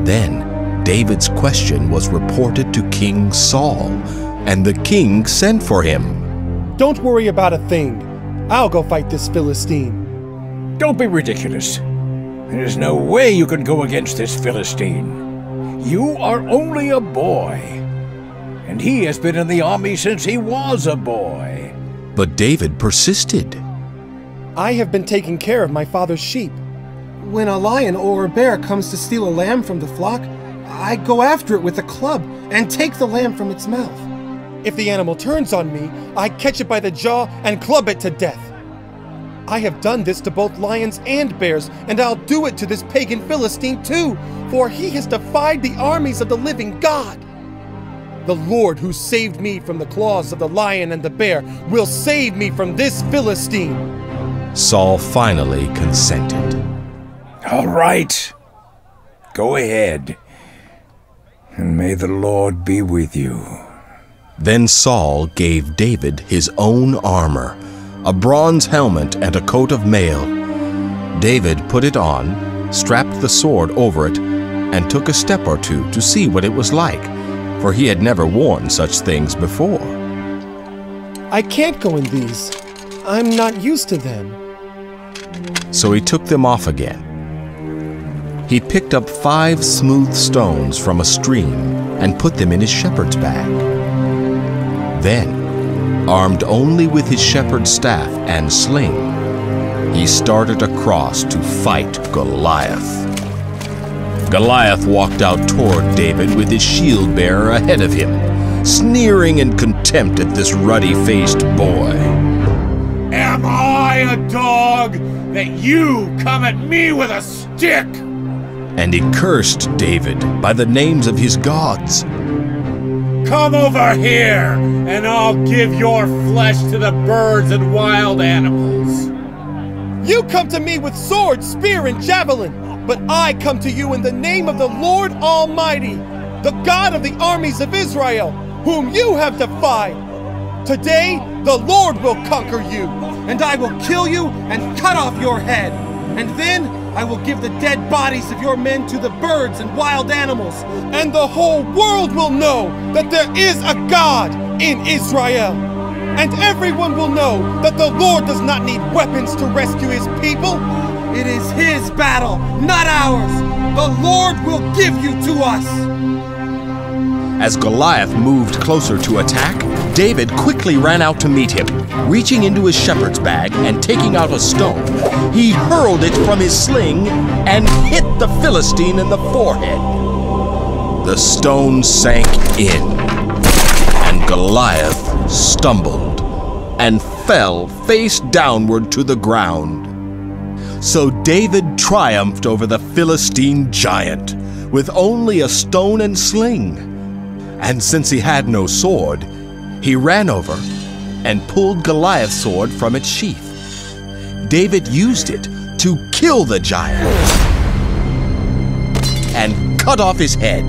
Then David's question was reported to King Saul, and the king sent for him. Don't worry about a thing. I'll go fight this Philistine. Don't be ridiculous. There's no way you can go against this Philistine. You are only a boy, and he has been in the army since he was a boy. But David persisted. I have been taking care of my father's sheep. When a lion or a bear comes to steal a lamb from the flock, I go after it with a club and take the lamb from its mouth. If the animal turns on me, I catch it by the jaw and club it to death. I have done this to both lions and bears, and I'll do it to this pagan Philistine too, for he has defied the armies of the living God. The Lord who saved me from the claws of the lion and the bear will save me from this Philistine. Saul finally consented. All right. Go ahead, and may the Lord be with you. Then Saul gave David his own armor, a bronze helmet and a coat of mail. David put it on, strapped the sword over it, and took a step or two to see what it was like, for he had never worn such things before. I can't go in these. I'm not used to them. So he took them off again. He picked up 5 smooth stones from a stream and put them in his shepherd's bag. Then, armed only with his shepherd's staff and sling, he started across to fight Goliath. Goliath walked out toward David with his shield-bearer ahead of him, sneering in contempt at this ruddy-faced boy. Am I a dog that you come at me with a stick? And he cursed David by the names of his gods. Come over here, and I'll give your flesh to the birds and wild animals. You come to me with sword, spear, and javelin, but I come to you in the name of the Lord Almighty, the God of the armies of Israel, whom you have defied. Today, the Lord will conquer you, and I will kill you and cut off your head. And then I will give the dead bodies of your men to the birds and wild animals, and the whole world will know that there is a God in Israel. And everyone will know that the Lord does not need weapons to rescue his people. It is his battle, not ours. The Lord will give you to us. As Goliath moved closer to attack, David quickly ran out to meet him. Reaching into his shepherd's bag and taking out a stone, he hurled it from his sling and hit the Philistine in the forehead. The stone sank in, and Goliath stumbled and fell face downward to the ground. So David triumphed over the Philistine giant with only a stone and sling. And since he had no sword, he ran over and pulled Goliath's sword from its sheath. David used it to kill the giant and cut off his head.